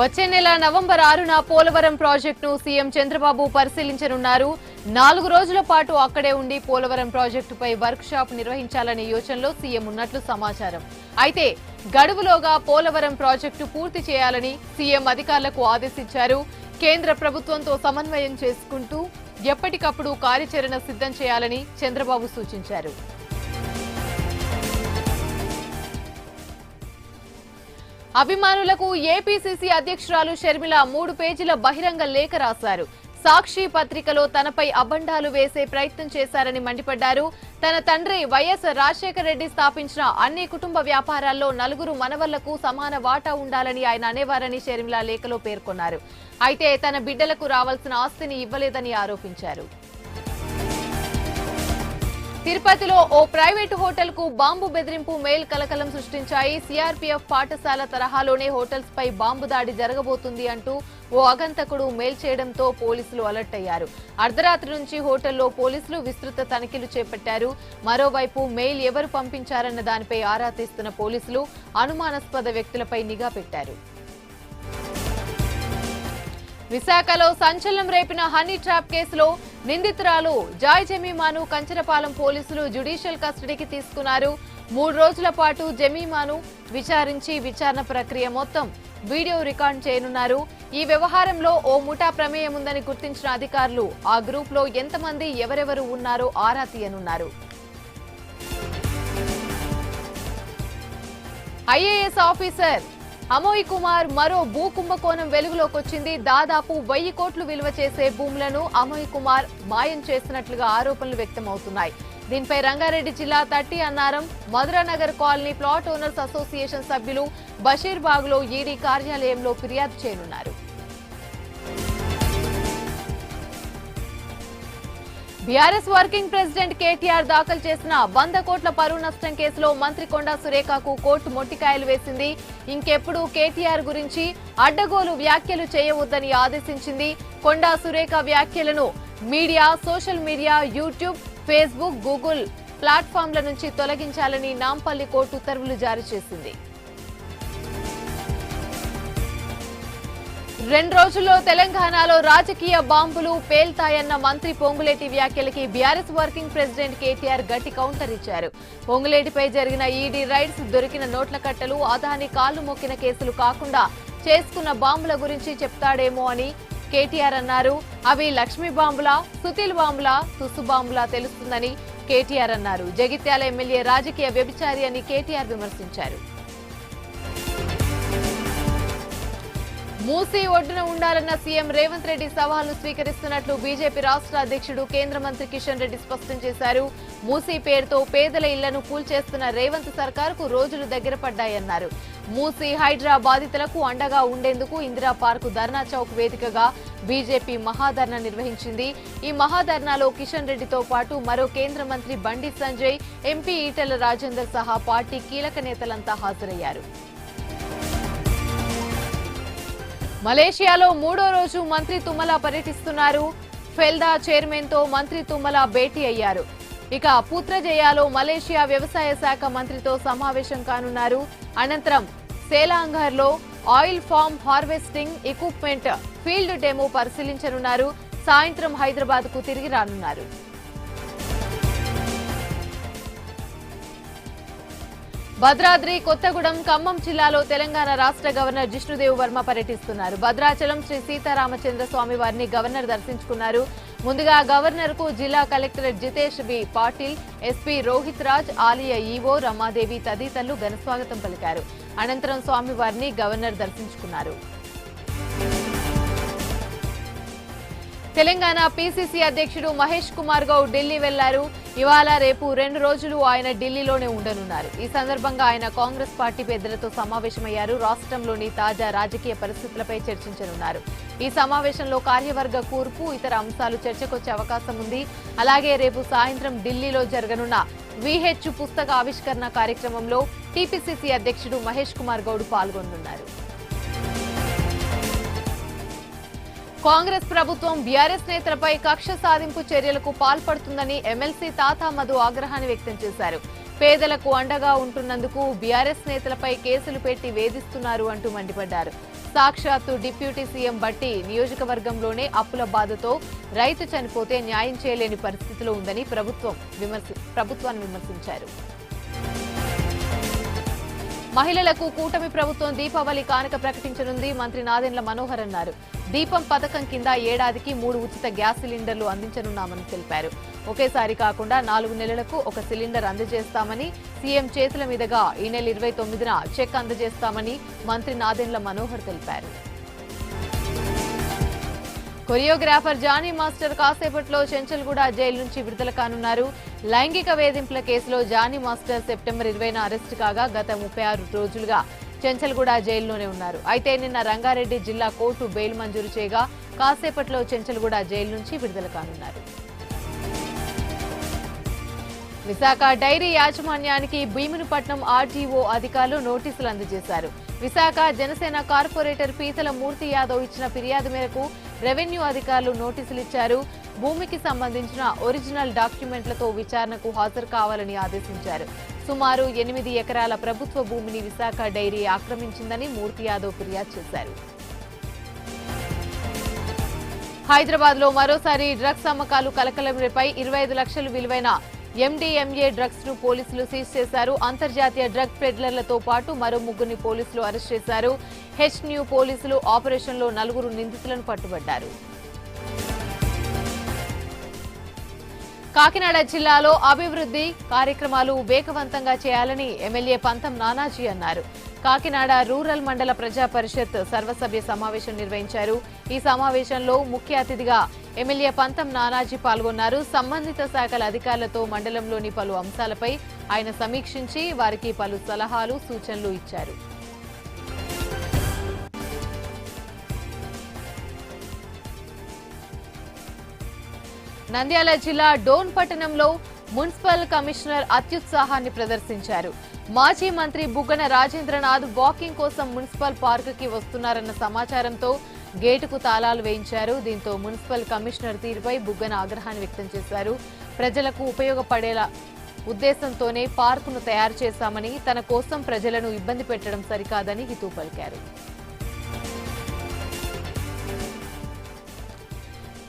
వచ్చే నెల నవంబర్ 6న పోలవరం ప్రాజెక్టును సీఎం చంద్రబాబు పరిశీలించనున్నారు. 4 రోజుల పాటు అక్కడే ఉండి పోలవరం ప్రాజెక్టుపై వర్క్ షాప్ నిర్వహించాలనే యోచనలో సీఎం ఉన్నట్లు సమాచారం. అయితే గడువులోగా పోలవరం ప్రాజెక్టు పూర్తి చేయాలని సీఎం అధికారులకు ఆదేశించారు. కేంద్ర ప్రభుత్వంతో సమన్వయం చేసుకుంటూ ఎప్పటికప్పుడు కార్యాచరణ సిద్ధం చేయాలని చంద్రబాబు సూచించారు. అభిమానులకు ఏపీసీసీ అధ్యక్షురాలు షర్మిల 3 పేజీల బహిరంగ లేఖ రాశారు. సాక్షి పత్రికలో తనపై అబండాలు వేసే ప్రయత్నం చేశారని మండిపడ్డారు. తన తండ్రి వైఎస్ రాజశేఖర రెడ్డి స్థాపించిన అన్ని కుటుంబ వ్యాపారాల్లో 4 మనవళ్లకు సమాన వాటా ఉండాలని ఆయన అనేవారని షర్మిల లేఖలో పేర్కొన్నారు. అయితే తన బిడ్డలకు రావాల్సిన ఆస్తిని ఇవ్వలేదని ఆరోపించారు. తిరుపతిలో ఓ ప్రైవేటు హోటల్ కు బాంబు బెదిరింపు మెయిల్ కలకలం సృష్టించాయి. సీఆర్పీఎఫ్ పాఠశాల తరహాలోనే హోటల్స్ పై బాంబు దాడి జరగబోతుంది అంటూ ఓ అగంతకుడు మెయిల్ చేయడంతో పోలీసులు అలర్ట్ అయ్యారు. అర్ధరాత్రి నుంచి హోటల్లో పోలీసులు విస్తృత తనిఖీలు చేపట్టారు. మరోవైపు మెయిల్ ఎవరు పంపించారన్న దానిపై ఆరా తీస్తున్న పోలీసులు అనుమానాస్పద వ్యక్తులపై నిఘా పెట్టారు. విశాఖలో సంచలనం రేపిన హనీ ట్రాప్ కేసులో నిందితురాలు జాయ్ జమీమాను కంచరపాలెం పోలీసులు జ్యుడిషియల్ కస్టడీకి తీసుకున్నారు. 3 రోజుల పాటు జమీమాను విచారించి విచారణ ప్రక్రియ మొత్తం వీడియో రికార్డ్ చేయనున్నారు. ఈ వ్యవహారంలో ఓ ముఠా ప్రమేయం ఉందని గుర్తించిన అధికారులు ఆ గ్రూప్ లో ఎంతమంది ఎవరెవరు ఉన్నారో ఆరా తీయనున్నారు. ఐఏఎస్ ఆఫీసర్ అమోయ్ కుమార్ మరో భూ కుంభకోణం వెలుగులోకొచ్చింది. దాదాపు 1000 కోట్లు విలువ చేసే భూములను అమోయ్ కుమార్ మాయం చేసినట్లుగా ఆరోపణలు వ్యక్తమవుతున్నాయి. దీనిపై రంగారెడ్డి జిల్లా తట్టి Annaram Madhuranagar colony plot owners association సభ్యులు బషీర్బాగ్ లో ఈడీ కార్యాలయంలో ఫిర్యాదు చేయనున్నారు. బీఆర్ఎస్ వర్కింగ్ ప్రెసిడెంట్ కేటీఆర్ దాఖలు చేసిన 100 కోట్ల పరువు నష్టం కేసులో మంత్రి కొండా సురేఖకు కోర్టు మొట్టికాయలు వేసింది. ఇంకెప్పుడు కేటీఆర్ గురించి అడ్డగోలు వ్యాఖ్యలు చేయవద్దని ఆదేశించింది. కొండా సురేఖ వ్యాఖ్యలను media, social media, YouTube, Facebook, Google ప్లాట్ఫామ్ల నుంచి తొలగించాలని నాంపల్లి కోర్టు ఉత్తర్వులు జారీ చేసింది. 2 రోజుల్లో తెలంగాణలో రాజకీయ బాంబులు పేల్తాయన్న మంత్రి పొంగులేటి వ్యాఖ్యలకి బీఆర్ఎస్ వర్కింగ్ ప్రెసిడెంట్ కేటీఆర్ గట్టి కౌంటర్ ఇచ్చారు. పొంగులేటిపై జరిగిన ఈడీ రైడ్స్, దొరికిన నోట్ల కట్టలు, అదాని కాళ్లు మొక్కిన కేసులు కాకుండా చేసుకున్న బాంబుల గురించి చెప్తాడేమో అని కేటీఆర్ అన్నారు. అవి లక్ష్మీ బాంబులా, సుతిల్ బాంబులా, తుస్సు బాంబులా తెలుస్తుందని కేటీఆర్ అన్నారు. జగిత్యాల ఎమ్మెల్యే రాజకీయ వ్యభిచారి అని కేటీఆర్ విమర్శించారు. మూసీ ఒడ్డున ఉండాలన్న సీఎం రేవంత్ రెడ్డి సవాల్ను స్వీకరిస్తున్నట్లు బీజేపీ రాష్ట్ర అధ్యక్షుడు కేంద్ర మంత్రి కిషన్ రెడ్డి స్పష్టం చేశారు. మూసీ పేరుతో పేదల ఇళ్లను కూల్చేస్తున్న రేవంత్ సర్కారుకు రోజులు దగ్గర పడ్డాయన్నారు. మూసీ హైడ్రా బాధితులకు అండగా ఉండేందుకు ఇందిరా పార్కు ధర్నా చౌక్ వేదికగా బీజేపీ మహాధర్నా నిర్వహించింది. ఈ మహాధర్నాలో కిషన్ రెడ్డితో పాటు మరో కేంద్ర మంత్రి బండి సంజయ్, ఎంపీ ఈటెల రాజేందర్ సహా పార్టీ కీలక నేతలంతా హాజరయ్యారు. మలేషియాలో 3వ రోజు మంత్రి తుమ్మల పర్యటిస్తున్నారు. ఫెల్దా చైర్మన్ తో మంత్రి తుమ్మల భేటీ అయ్యారు. ఇక పుత్రజయాలో మలేషియా వ్యవసాయ శాఖ మంత్రితో సమావేశం కానున్నారు. అనంతరం సేలాంగర్ లో oil palm harvesting equipment field demo పరిశీలించనున్నారు. సాయంత్రం హైదరాబాద్ కు తిరిగి రానున్నారు. భద్రాద్రి కొత్తగూడెం, ఖమ్మం జిల్లాలో తెలంగాణ రాష్ట్ర గవర్నర్ జిష్ణుదేవ్ వర్మ పర్యటిస్తున్నారు. భద్రాచలం శ్రీ సీతారామచంద్ర స్వామి వారిని గవర్నర్ దర్శించుకున్నారు. ముందుగా గవర్నర్ కు జిల్లా collector Jitesh B Patil, SP Rohit Raj, ఆలయ ఈవో రమాదేవి తదితరులు ఘనస్వాగతం పలికారు. అనంతరం స్వామివారిని గవర్నర్ దర్శించుకున్నారు. తెలంగాణ పీసీసీ అధ్యక్షుడు మహేష్ కుమార్ గౌడ్ ఢిల్లీ వెళ్లారు. ఇవాళ రేపు 2 రోజులు ఆయన ఢిల్లీలోనే ఉండనున్నారు. ఈ సందర్భంగా ఆయన కాంగ్రెస్ పార్టీ పెద్దలతో సమావేశమయ్యారు. రాష్ట్రంలోని తాజా రాజకీయ పరిస్థితులపై చర్చించనున్నారు. ఈ సమావేశంలో కార్యవర్గ కూర్పు, ఇతర అంశాలు చర్చకొచ్చే అవకాశం ఉంది. అలాగే రేపు సాయంత్రం ఢిల్లీలో జరగనున్న వీహెచ్ పుస్తక ఆవిష్కరణ కార్యక్రమంలో టీపీసీసీ అధ్యక్షుడు మహేష్ కుమార్ గౌడ్ పాల్గొనున్నారు. కాంగ్రెస్ ప్రభుత్వం బీఆర్ఎస్ నేతలపై కక్ష సాధింపు చర్యలకు పాల్పడుతుందని ఎమ్మెల్సీ తాతా మధు ఆగ్రహాన్ని వ్యక్తం చేశారు. పేదలకు అండగా ఉంటున్నందుకు బీఆర్ఎస్ నేతలపై కేసులు పెట్టి వేధిస్తున్నారు అంటూ మండిపడ్డారు. సాక్షాత్తు డిప్యూటీ సీఎం బట్టి నియోజకవర్గంలోనే అప్పుల బాధతో రైతు చనిపోతే న్యాయం చేయలేని పరిస్థితిలో ఉందని ప్రభుత్వాన్ని విమర్శించారు. మహిళలకు కూటమి ప్రభుత్వం దీపావళి కానుక ప్రకటించనుంది. మంత్రి నాదెండ్ల మనోహర్ అన్నారు. దీపం పథకం కింద ఏడాదికి 3 ఉచిత గ్యాస్ సిలిండర్లు అందించనున్నామని తెలిపారు. ఒకేసారి కాకుండా 4 నెలలకు ఒక సిలిండర్ అందజేస్తామని, సీఎం చేతుల మీదుగా ఈ నెల 29న చెక్ అందజేస్తామని మంత్రి నాదెండ్ల మనోహర్ తెలిపారు. కొరియోగ్రాఫర్ జానీ మాస్టర్ కాసేపట్లో చెంచల్గూడ జైలు నుంచి విడుదల కానున్నారు. లైంగిక వేధింపుల కేసులో జానీ మాస్టర్ సెప్టెంబర్ 20న అరెస్టు కాగా గత 36 రోజులుగా చెంచల్గూడ జైల్లోనే ఉన్నారు. అయితే నిన్న రంగారెడ్డి జిల్లా కోర్టు బెయిల్ మంజూరు చేయగా కాసేపట్లో చెంచల్గూడ జైలు నుంచి విడుదల కానున్నారు. విశాఖ డైరీ యాజమాన్యానికి భీమునిపట్నం ఆర్డీఓ అధికారులు నోటీసులు అందజేశారు. విశాఖ జనసేన కార్పొరేటర్ పీతల మూర్తి యాదవ్ ఇచ్చిన ఫిర్యాదు మేరకు రెవెన్యూ అధికారులు నోటీసులు ఇచ్చారు. భూమికి సంబంధించిన ఒరిజినల్ డాక్యుమెంట్లతో విచారణకు హాజరు కావాలని ఆదేశించారు. సుమారు 8 ఎకరాల ప్రభుత్వ భూమిని విశాఖ డైరీ ఆక్రమించిందని మూర్తి యాదవ్ ఫిర్యాదు చేశారు. హైదరాబాద్ లో మరోసారి డ్రగ్స్ అమ్మకాలు కలకలం రేపై 25 లక్షలు విలువైన ఎండీఎంఏ డ్రగ్స్ ను పోలీసులు సీజ్ చేశారు. అంతర్జాతీయ డ్రగ్ పెడ్లర్లతో పాటు మరో 3 పోలీసులు అరెస్ట్ చేశారు. హెచ్న్యూ పోలీసులు ఆపరేషన్లో 4 నిందితులను పట్టుబడ్డారు. కాకినాడ జిల్లాలో అభివృద్ధి కార్యక్రమాలు వేగవంతంగా చేయాలని ఎమ్మెల్యే పంతం నానాజీ అన్నారు. కాకినాడ రూరల్ మండల ప్రజా పరిషత్ సర్వసభ్య సమావేశం నిర్వహించారు. ఈ సమావేశంలో ముఖ్య అతిథిగా ఎమ్మెల్యే పంతం నానాజీ పాల్గొన్నారు. సంబంధిత శాఖల అధికారులతో మండలంలోని పలు అంశాలపై ఆయన సమీక్షించి వారికి పలు సలహాలు, సూచనలు ఇచ్చారు. నంద్యాల జిల్లా డోన్ పట్టణంలో మున్సిపల్ కమిషనర్ అత్యుత్సాహాన్ని ప్రదర్శించారు. మాజీ మంత్రి బుగ్గన రాజేంద్రనాథ్ వాకింగ్ కోసం మున్సిపల్ పార్కుకి వస్తున్నారన్న సమాచారంతో గేటుకు తాళాలు వేయించారు. దీంతో మున్సిపల్ కమిషనర్ తీరుపై బుగ్గన ఆగ్రహాన్ని వ్యక్తం చేశారు. ప్రజలకు ఉపయోగపడేలా ఉద్దేశంతోనే పార్కును తయారు చేశామని, తన కోసం ప్రజలను ఇబ్బంది పెట్టడం సరికాదని హితవు పలికారు.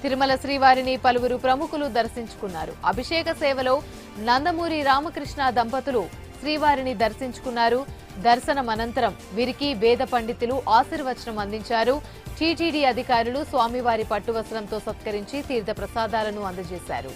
తిరుమల శ్రీవారిని పలువురు ప్రముఖులు దర్శించుకున్నారు. అభిషేక సేవలో నందమూరి రామకృష్ణ దంపతులు శ్రీవారిని దర్శించుకున్నారు. దర్శనం అనంతరం వీరికి వేద పండితులు ఆశీర్వచనం అందించారు. టీటీడీ అధికారులు స్వామివారి పట్టువస్త్రంతో సత్కరించి తీర్థ ప్రసాదాలను అందజేశారు.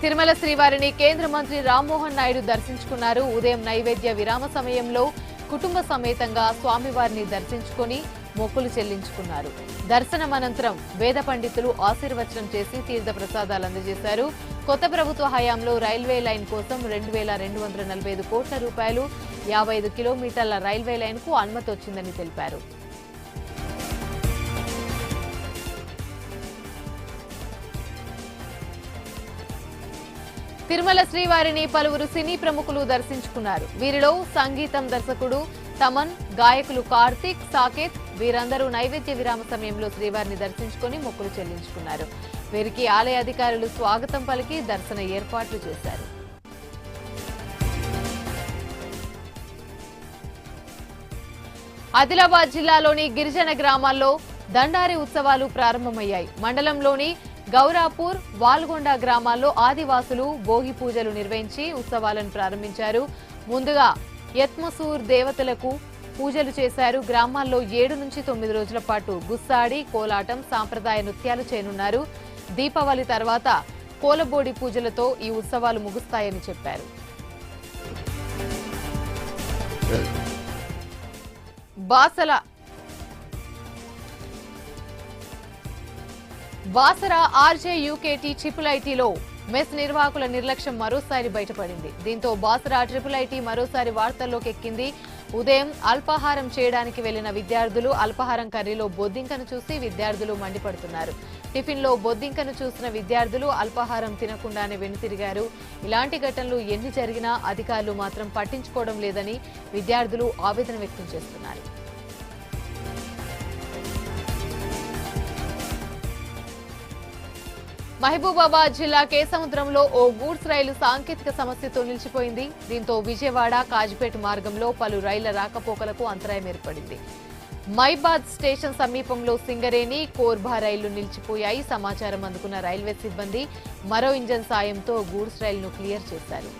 తిరుమల శ్రీవారిని కేంద్ర మంత్రి రామ్మోహన్ నాయుడు దర్శించుకున్నారు. ఉదయం నైవేద్య విరామ సమయంలో కుటుంబ సమేతంగా స్వామివారిని దర్శించుకుని మొక్కులు చెల్లించుకున్నారు. దర్శనం అనంతరం వేద పండితులు ఆశీర్వచనం చేసి తీర్థ ప్రసాదాలు అందజేశారు. కొత్త ప్రభుత్వ హయాంలో రైల్వే లైన్ కోసం 2,245 కోట్ల రూపాయలు 55 కిలోమీటర్ల రైల్వే లైన్ కు అనుమతి వచ్చిందని తెలిపారు. తిరుమల శ్రీవారిని పలువురు సినీ ప్రముఖులు దర్శించుకున్నారు. వీరిలో సంగీతం దర్శకుడు తమన్, గాయకులు కార్తీక్, సాకేత్ వీరందరూ నైవేద్య విరామ సమయంలో శ్రీవారిని దర్శించుకుని మొక్కులు చెల్లించుకున్నారు. వీరికి ఆలయ అధికారులు స్వాగతం పలికి దర్శన ఏర్పాట్లు చేశారు. ఆదిలాబాద్ జిల్లాలోని గిరిజన గ్రామాల్లో దండారి ఉత్సవాలు ప్రారంభమయ్యాయి. మండలంలోని గౌరాపూర్, వాల్గొండ గ్రామాల్లో ఆదివాసులు భోగి పూజలు నిర్వహించి ఉత్సవాలను ప్రారంభించారు. ముందుగా యత్మసూర్ దేవతలకు పూజలు చేశారు. గ్రామాల్లో 7 నుంచి 9 రోజుల పాటు గుస్సాడి, కోలాటం, సాంప్రదాయ నృత్యాలు చేయనున్నారు. దీపావళి తర్వాత కోలబోడి పూజలతో ఈ ఉత్సవాలు ముగుస్తాయని చెప్పారు. బాసర ఆర్జేయూకేటీ ట్రిపుల్-ఐటీలో మెస్ నిర్వాహకుల నిర్లక్ష్యం మరోసారి బయటపడింది. దీంతో బాసర ట్రిపుల్-ఐటీ మరోసారి వార్తల్లోకి ఎక్కింది. ఉదయం అల్పాహారం చేయడానికి వెళ్లిన విద్యార్థులు అల్పాహారం కర్రీలో బొద్దింకను చూసి విద్యార్థులు మండిపడుతున్నారు. టిఫిన్లో బొద్దింకను చూసిన విద్యార్థులు అల్పాహారం తినకుండానే వెనుతిరిగారు. ఇలాంటి ఘటనలు ఎన్ని జరిగినా అధికారులు మాత్రం పట్టించుకోవడం లేదని విద్యార్థులు ఆవేదన వ్యక్తం చేస్తున్నారు. మహబూబాబాద్ జిల్లా కేసముద్రంలో ఓ గూడ్స్ రైలు సాంకేతిక సమస్యతో నిలిచిపోయింది. దీంతో విజయవాడ కాజిపేట మార్గంలో పలు రైళ్ల రాకపోకలకు అంతరాయం ఏర్పడింది. మైబాద్ స్టేషన్ సమీపంలో సింగరేణి, కోర్బా రైళ్లు నిలిచిపోయాయి. సమాచారం అందుకున్న రైల్వే సిబ్బంది మరో ఇంజన్ సాయంతో గూడ్స్ రైలును క్లియర్ చేశారు.